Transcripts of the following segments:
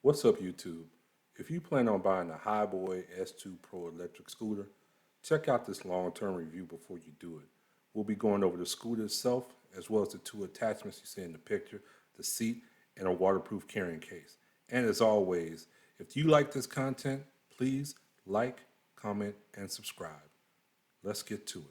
What's up, YouTube? If you plan on buying a Hiboy S2 Pro electric scooter, check out this long-term review before you do it. We'll be going over the scooter itself, as well as the two attachments you see in the picture, the seat, and a waterproof carrying case. And as always, if you like this content, please like, comment, and subscribe. Let's get to it.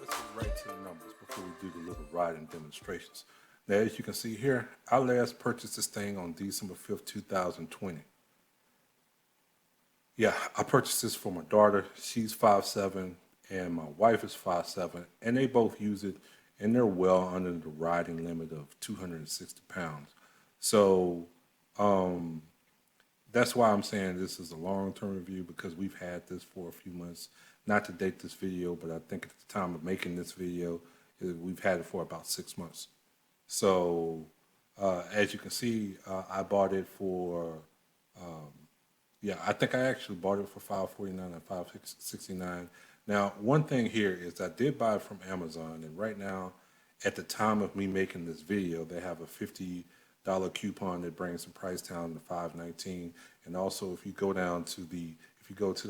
Let's get right to the numbers before we do the little riding demonstrations. Now, as you can see here, I last purchased this thing on December 5th, 2020. Yeah, I purchased this for my daughter. She's 5'7", and my wife is 5'7", and they both use it, and they're well under the riding limit of 260 pounds. So that's why I'm saying this is a long-term review, because we've had this for a few months. Not to date this video, but I think at the time of making this video, we've had it for about 6 months. So as you can see, I bought it for, yeah, I think I actually bought it for $549 and $569. Now, one thing here is I did buy it from Amazon, and right now, at the time of me making this video, they have a $50 coupon that brings the price down to $519. And also, if you go to the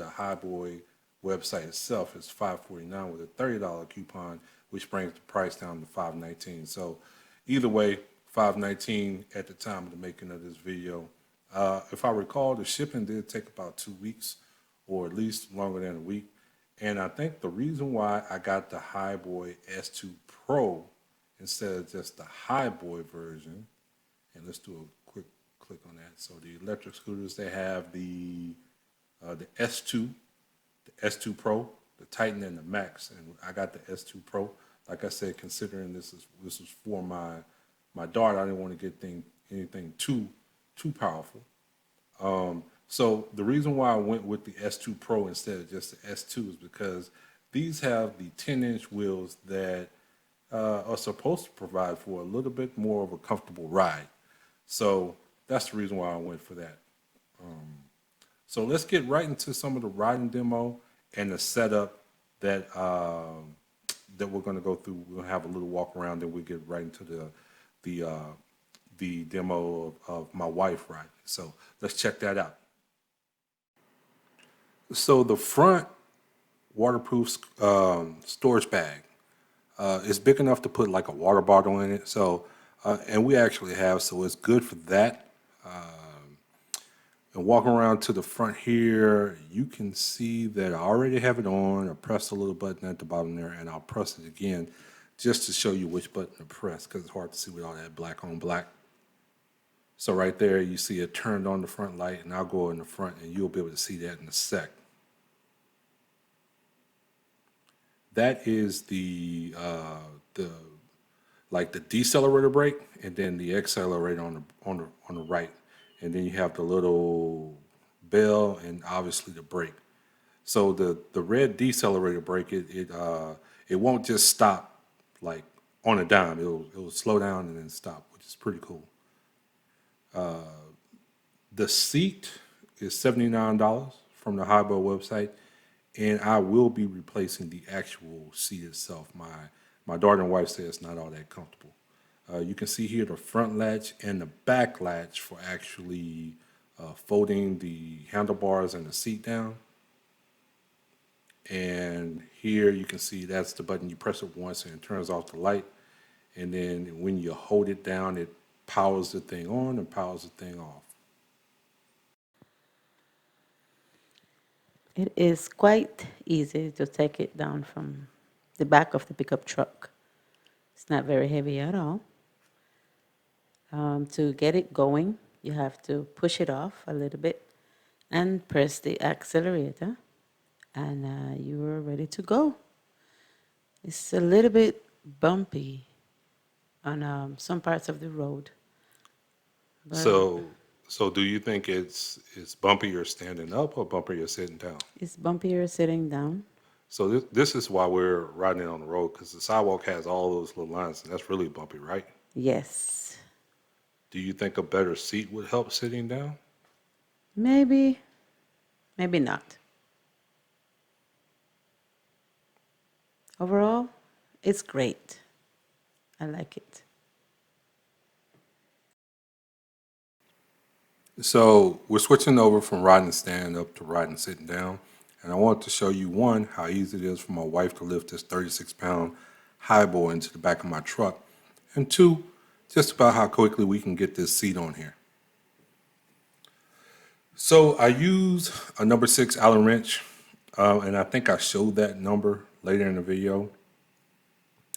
Highboy website itself, it's $549 with a $30 coupon, which brings the price down to $519. So either way, $519 at the time of the making of this video. If I recall, the shipping did take about 2 weeks, or at least longer than a week. And I think the reason why I got the Hiboy S2 Pro instead of just the Hiboy version, and let's do a quick click on that. So the electric scooters, they have the S2, the S2 Pro, the Titan, and the Max. And I got the S2 Pro. Like I said, considering this is for my daughter, I didn't want to get anything too powerful. So the reason why I went with the S2 Pro instead of just the S2 is because these have the 10-inch wheels that are supposed to provide for a little bit more of a comfortable ride. So that's the reason why I went for that. So let's get right into some of the riding demo and the setup that we're going to go through. We'll have a little walk around, then we'll get right into the demo of my wife riding. So let's check that out. So the front waterproof storage bag is big enough to put like a water bottle in it. So and we actually have, so it's good for that. And walking around to the front here, you can see that I already have it on. I pressed a little button at the bottom there, and I'll press it again just to show you which button to press, because it's hard to see with all that black on black. So right there, you see it turned on the front light, and I'll go in the front, and you'll be able to see that in a sec. That is the decelerator brake, and then the accelerator on the right, and then you have the little bell and obviously the brake. So the red decelerator brake, it won't just stop like on a dime. It'll slow down and then stop, which is pretty cool. The seat is $79 from the Hiboy website, and I will be replacing the actual seat itself. My daughter and wife say it's not all that comfortable. You can see here the front latch and the back latch for actually folding the handlebars and the seat down. And here you can see that's the button. You press it once and it turns off the light. And then when you hold it down, it powers the thing on and powers the thing off. It is quite easy to take it down from the back of the pickup truck. It's not very heavy at all. To get it going, you have to push it off a little bit and press the accelerator, and you are ready to go. It's a little bit bumpy on some parts of the road. But So do you think it's bumpier standing up or bumpier sitting down? it's bumpier sitting down. So this is why we're riding on the road, because the sidewalk has all those little lines, and that's really bumpy, right? Yes. Do you think a better seat would help sitting down? Maybe, maybe not. Overall, it's great. I like it. So we're switching over from riding stand up to riding sitting down. And I want to show you one, how easy it is for my wife to lift this 36-pound highboy into the back of my truck. And two, just about how quickly we can get this seat on here. So I use a number 6 Allen wrench, and I think I showed that number later in the video.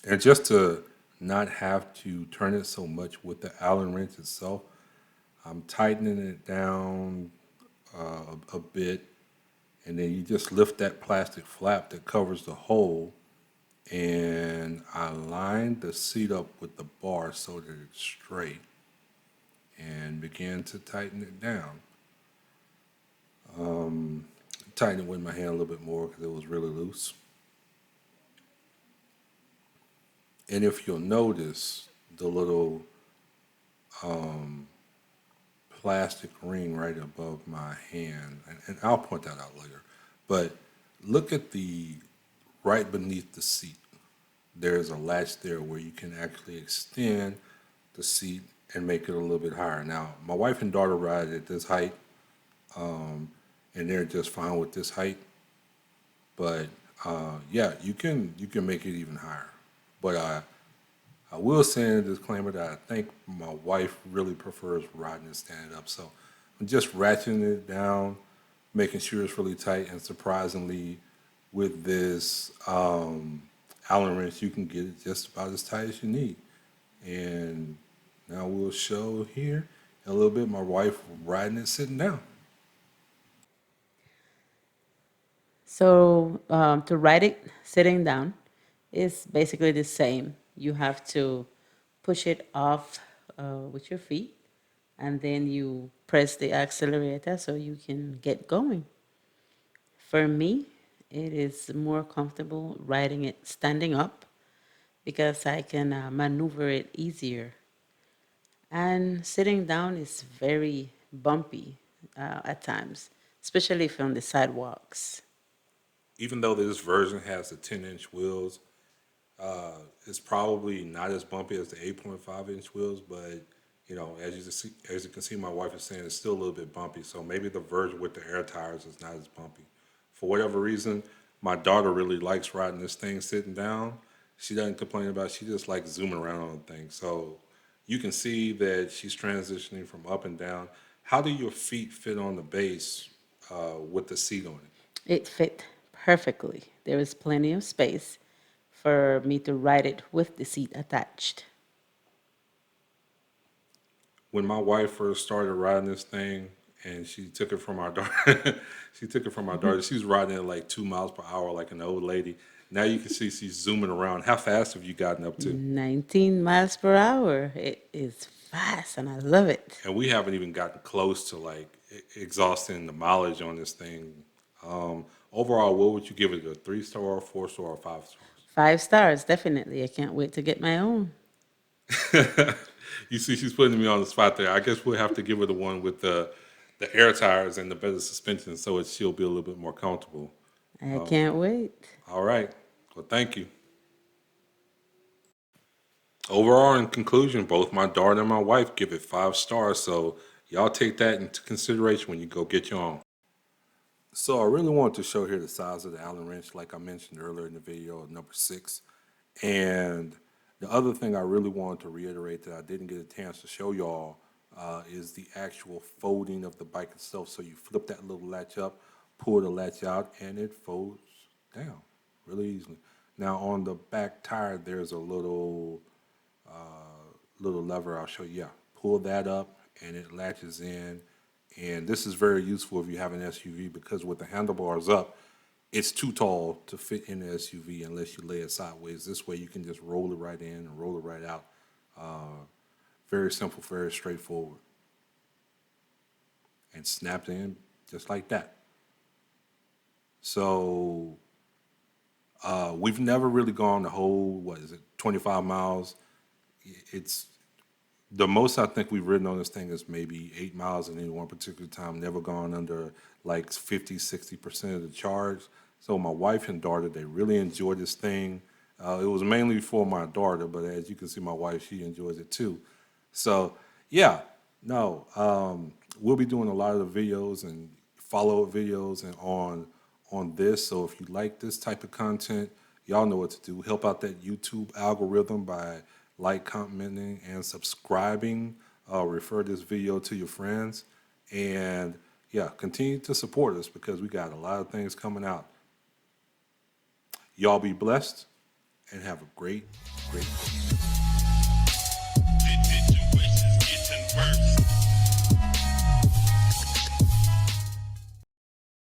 And just to not have to turn it so much with the Allen wrench itself, I'm tightening it down a bit, and then you just lift that plastic flap that covers the hole, and I line the seat up with the bar so that it's straight, and begin to tighten it down. Tighten it with my hand a little bit more because it was really loose. And if you'll notice the little plastic ring right above my hand, and I'll point that out later, but look at the right beneath the seat. There's a latch there where you can actually extend the seat and make it a little bit higher. Now, my wife and daughter ride at this height, and they're just fine with this height. But yeah, you can make it even higher. But I will say in a disclaimer that I think my wife really prefers riding it standing up. So I'm just ratcheting it down, making sure it's really tight. And surprisingly, with this Allen wrench, you can get it just about as tight as you need. And now we'll show here in a little bit my wife riding it sitting down. So to write it sitting down is basically the same. You have to push it off with your feet, and then you press the accelerator so you can get going. For me, it is more comfortable writing it standing up because I can maneuver it easier. And sitting down is very bumpy at times, especially if on the sidewalks. Even though this version has the 10-inch wheels, it's probably not as bumpy as the 8.5-inch wheels, but as you can see, my wife is saying it's still a little bit bumpy. So maybe the version with the air tires is not as bumpy. For whatever reason, my daughter really likes riding this thing sitting down. She doesn't complain about it. She just likes zooming around on the thing. So you can see that she's transitioning from up and down. How do your feet fit on the base with the seat on it? It fit perfectly. There is plenty of space for me to ride it with the seat attached. When my wife first started riding this thing and she took it from our daughter, she took it from our daughter. She was riding it like 2 miles per hour, like an old lady. Now you can see she's zooming around. How fast have you gotten up to? 19 miles per hour. It is fast and I love it. And we haven't even gotten close to like exhausting the mileage on this thing. Overall, what would you give it? A 3-star, 4-star, or 5 stars? 5 stars, definitely. I can't wait to get my own. You see, she's putting me on the spot there. I guess we'll have to give her the one with the air tires and the better suspension, so she'll be a little bit more comfortable. I can't wait. All right. Well, thank you. Overall, in conclusion, both my daughter and my wife give it 5 stars. So y'all take that into consideration when you go get your own. So I really want to show here the size of the Allen wrench, like I mentioned earlier in the video, number 6. And the other thing I really wanted to reiterate that I didn't get a chance to show y'all is the actual folding of the bike itself. So you flip that little latch up, pull the latch out, and it folds down really easily. Now on the back tire, there's a little lever I'll show you. Yeah, pull that up and it latches in. And this is very useful if you have an SUV because with the handlebars up, it's too tall to fit in the SUV unless you lay it sideways. This way you can just roll it right in and roll it right out. Very simple, very straightforward. And snapped in just like that. So we've never really gone the whole, 25 miles. It's the most I think we've ridden on this thing is maybe 8 miles at any one particular time, never gone under like 50, 60% of the charge. So my wife and daughter, they really enjoy this thing. It was mainly for my daughter, but as you can see, my wife, she enjoys it too. So, yeah, no, we'll be doing a lot of the videos and follow-up videos and on this. So if you like this type of content, y'all know what to do. Help out that YouTube algorithm by like, commenting, and subscribing. Refer this video to your friends, and yeah, continue to support us because we got a lot of things coming out. Y'all be blessed and have a great, great day.